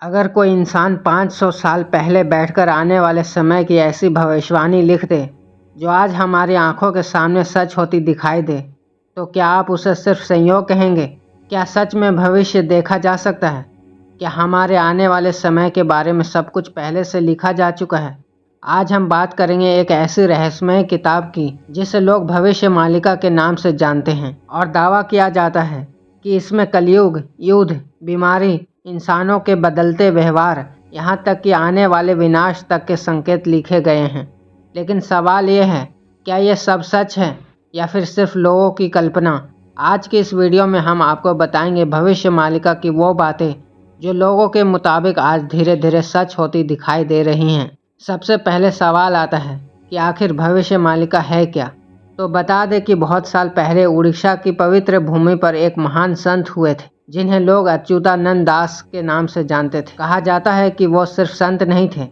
अगर कोई इंसान 500 साल पहले बैठकर आने वाले समय की ऐसी भविष्यवाणी लिख दे जो आज हमारी आंखों के सामने सच होती दिखाई दे, तो क्या आप उसे सिर्फ संयोग कहेंगे? क्या सच में भविष्य देखा जा सकता है? क्या हमारे आने वाले समय के बारे में सब कुछ पहले से लिखा जा चुका है? आज हम बात करेंगे एक ऐसी रहस्यमय किताब की जिसे लोग भविष्य मालिका के नाम से जानते हैं और दावा किया जाता है कि इसमें कलयुग, युद्ध, बीमारी, इंसानों के बदलते व्यवहार, यहाँ तक कि आने वाले विनाश तक के संकेत लिखे गए हैं। लेकिन सवाल ये है, क्या ये सब सच है या फिर सिर्फ लोगों की कल्पना? आज की इस वीडियो में हम आपको बताएंगे भविष्य मालिका की वो बातें जो लोगों के मुताबिक आज धीरे धीरे सच होती दिखाई दे रही हैं। सबसे पहले सवाल आता है कि आखिर भविष्य मालिका है क्या? तो बता दें कि बहुत साल पहले उड़ीसा की पवित्र भूमि पर एक महान संत हुए थे जिन्हें लोग अच्युतानंद दास के नाम से जानते थे। कहा जाता है कि वो सिर्फ संत नहीं थे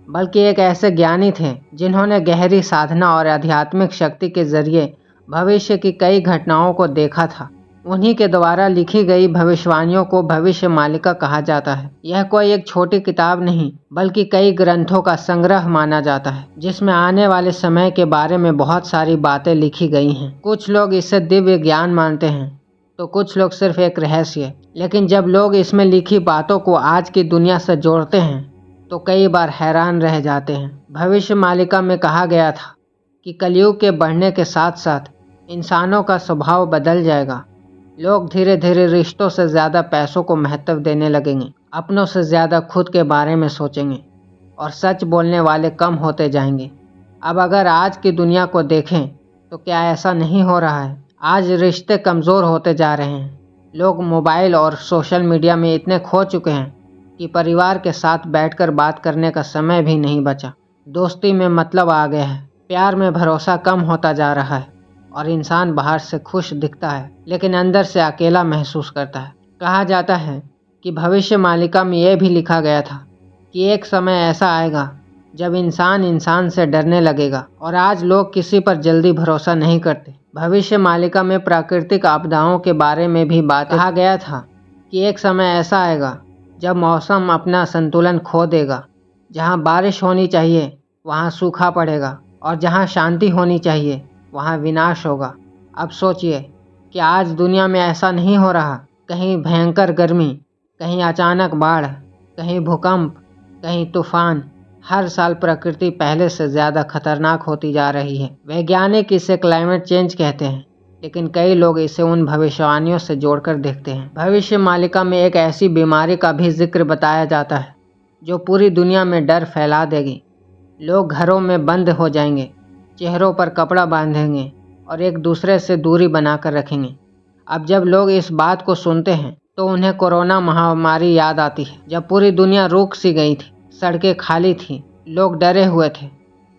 बल्कि एक ऐसे ज्ञानी थे जिन्होंने गहरी साधना और आध्यात्मिक शक्ति के जरिए भविष्य की कई घटनाओं को देखा था। उन्हीं के द्वारा लिखी गई भविष्यवाणियों को भविष्य मालिका कहा जाता है। यह कोई एक छोटी किताब नहीं बल्कि कई ग्रंथों का संग्रह माना जाता है जिसमें आने वाले समय के बारे में बहुत सारी बातें लिखी गई हैं। कुछ लोग इसे दिव्य ज्ञान मानते हैं तो कुछ लोग सिर्फ एक रहस्य। लेकिन जब लोग इसमें लिखी बातों को आज की दुनिया से जोड़ते हैं तो कई बार हैरान रह जाते हैं। भविष्य मालिका में कहा गया था कि कलयुग के बढ़ने के साथ साथ इंसानों का स्वभाव बदल जाएगा। लोग धीरे धीरे रिश्तों से ज़्यादा पैसों को महत्व देने लगेंगे, अपनों से ज़्यादा खुद के बारे में सोचेंगे और सच बोलने वाले कम होते जाएंगे। अब अगर आज की दुनिया को देखें तो क्या ऐसा नहीं हो रहा है? आज रिश्ते कमज़ोर होते जा रहे हैं। लोग मोबाइल और सोशल मीडिया में इतने खो चुके हैं कि परिवार के साथ बैठकर बात करने का समय भी नहीं बचा। दोस्ती में मतलब आ गया है, प्यार में भरोसा कम होता जा रहा है और इंसान बाहर से खुश दिखता है लेकिन अंदर से अकेला महसूस करता है। कहा जाता है कि भविष्य मालिका में यह भी लिखा गया था कि एक समय ऐसा आएगा जब इंसान से डरने लगेगा और आज लोग किसी पर जल्दी भरोसा नहीं करते। भविष्य मालिका में प्राकृतिक आपदाओं के बारे में भी बात कहा गया था कि एक समय ऐसा आएगा जब मौसम अपना संतुलन खो देगा। जहाँ बारिश होनी चाहिए वहाँ सूखा पड़ेगा और जहाँ शांति होनी चाहिए वहाँ विनाश होगा। अब सोचिए कि आज दुनिया में ऐसा नहीं हो रहा। कहीं भयंकर गर्मी, कहीं अचानक बाढ़, कहीं भूकंप, कहीं तूफान। हर साल प्रकृति पहले से ज़्यादा खतरनाक होती जा रही है। वैज्ञानिक इसे क्लाइमेट चेंज कहते हैं लेकिन कई लोग इसे उन भविष्यवाणियों से जोड़कर देखते हैं। भविष्य मालिका में एक ऐसी बीमारी का भी जिक्र बताया जाता है जो पूरी दुनिया में डर फैला देगी। लोग घरों में बंद हो जाएंगे, चेहरों पर कपड़ा बांधेंगे और एक दूसरे से दूरी बनाकर रखेंगे। अब जब लोग इस बात को सुनते हैं तो उन्हें कोरोना महामारी याद आती है, जब पूरी दुनिया रुक सी गई थी, सड़कें खाली थीं, लोग डरे हुए थे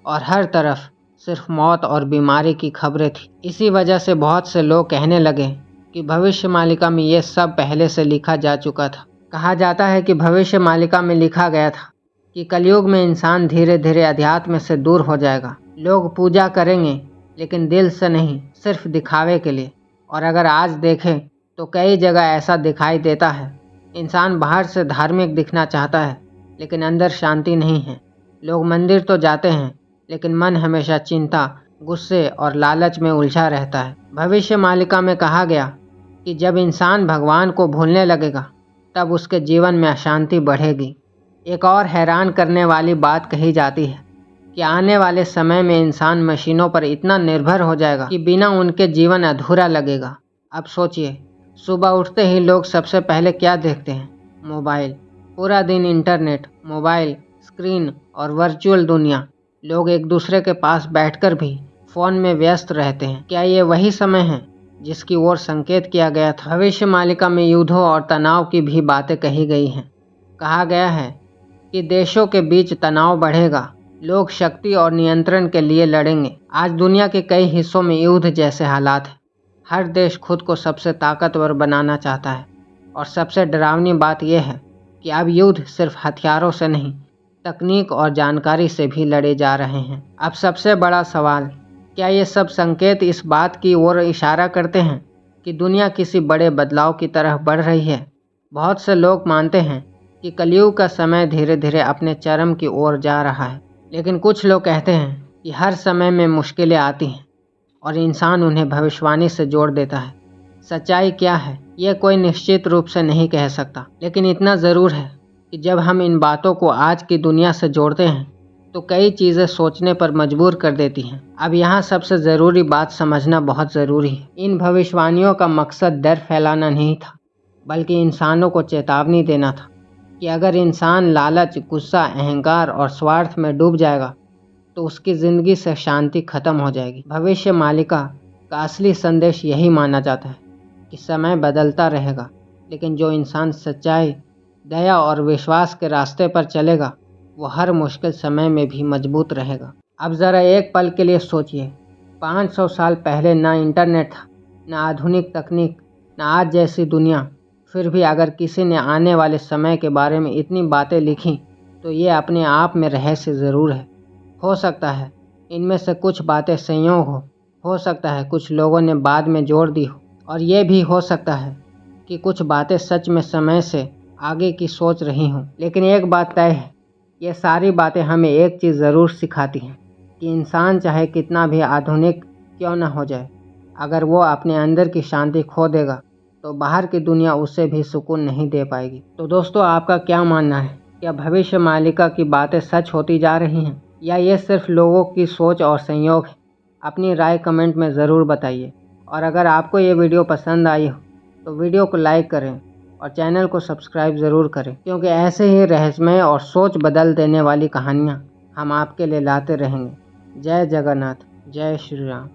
और हर तरफ सिर्फ मौत और बीमारी की खबरें थी। इसी वजह से बहुत से लोग कहने लगे कि भविष्य मालिका में ये सब पहले से लिखा जा चुका था। कहा जाता है कि भविष्य मालिका में लिखा गया था कि कलयुग में इंसान धीरे धीरे अध्यात्म से दूर हो जाएगा। लोग पूजा करेंगे लेकिन दिल से नहीं, सिर्फ दिखावे के लिए। और अगर आज देखें तो कई जगह ऐसा दिखाई देता है। इंसान बाहर से धार्मिक दिखना चाहता है लेकिन अंदर शांति नहीं है। लोग मंदिर तो जाते हैं लेकिन मन हमेशा चिंता, गुस्से और लालच में उलझा रहता है। भविष्य मालिका में कहा गया कि जब इंसान भगवान को भूलने लगेगा तब उसके जीवन में अशांति बढ़ेगी। एक और हैरान करने वाली बात कही जाती है कि आने वाले समय में इंसान मशीनों पर इतना निर्भर हो जाएगा कि बिना उनके जीवन अधूरा लगेगा। अब सोचिए, सुबह उठते ही लोग सबसे पहले क्या देखते हैं? मोबाइल। पूरा दिन इंटरनेट, मोबाइल, स्क्रीन और वर्चुअल दुनिया। लोग एक दूसरे के पास बैठकर भी फ़ोन में व्यस्त रहते हैं। क्या ये वही समय है जिसकी ओर संकेत किया गया था? भविष्य मालिका में युद्धों और तनाव की भी बातें कही गई हैं। कहा गया है कि देशों के बीच तनाव बढ़ेगा, लोग शक्ति और नियंत्रण के लिए लड़ेंगे। आज दुनिया के कई हिस्सों में युद्ध जैसे हालात हैं। हर देश खुद को सबसे ताकतवर बनाना चाहता है और सबसे डरावनी बात यह है कि अब युद्ध सिर्फ हथियारों से नहीं, तकनीक और जानकारी से भी लड़े जा रहे हैं। अब सबसे बड़ा सवाल, क्या ये सब संकेत इस बात की ओर इशारा करते हैं कि दुनिया किसी बड़े बदलाव की तरफ बढ़ रही है? बहुत से लोग मानते हैं कि कि कलयुग का समय धीरे धीरे अपने चरम की ओर जा रहा है। लेकिन कुछ लोग कहते हैं कि हर समय में मुश्किलें आती हैं और इंसान उन्हें भविष्यवाणी से जोड़ देता है। सच्चाई क्या है यह कोई निश्चित रूप से नहीं कह सकता, लेकिन इतना ज़रूर है कि जब हम इन बातों को आज की दुनिया से जोड़ते हैं तो कई चीज़ें सोचने पर मजबूर कर देती हैं। अब यहाँ सबसे ज़रूरी बात समझना बहुत ज़रूरी है। इन भविष्यवाणियों का मकसद डर फैलाना नहीं था, बल्कि इंसानों को चेतावनी देना था कि अगर इंसान लालच, गुस्सा, अहंकार और स्वार्थ में डूब जाएगा तो उसकी ज़िंदगी से शांति खत्म हो जाएगी। भविष्य मालिका का असली संदेश यही माना जाता है कि समय बदलता रहेगा, लेकिन जो इंसान सच्चाई, दया और विश्वास के रास्ते पर चलेगा वो हर मुश्किल समय में भी मजबूत रहेगा। अब ज़रा एक पल के लिए सोचिए, 500 साल पहले ना इंटरनेट था, ना आधुनिक तकनीक, ना आज जैसी दुनिया। फिर भी अगर किसी ने आने वाले समय के बारे में इतनी बातें लिखी तो ये अपने आप में रहस्य ज़रूर है। हो सकता है इनमें से कुछ बातें संयोग हो सकता है कुछ लोगों ने बाद में जोड़ दी हो, और ये भी हो सकता है कि कुछ बातें सच में समय से आगे की सोच रही हूँ। लेकिन एक बात तय है, ये सारी बातें हमें एक चीज़ ज़रूर सिखाती हैं कि इंसान चाहे कितना भी आधुनिक क्यों न हो जाए, अगर वो अपने अंदर की शांति खो देगा तो बाहर की दुनिया उसे भी सुकून नहीं दे पाएगी। तो दोस्तों, आपका क्या मानना है? क्या भविष्य मालिका की बातें सच होती जा रही हैं या ये सिर्फ लोगों की सोच और संयोग है? अपनी राय कमेंट में ज़रूर बताइए। और अगर आपको ये वीडियो पसंद आई हो तो वीडियो को लाइक करें और चैनल को सब्सक्राइब ज़रूर करें, क्योंकि ऐसे ही रहस्यमय और सोच बदल देने वाली कहानियाँ हम आपके लिए लाते रहेंगे। जय जगन्नाथ, जय श्री राम।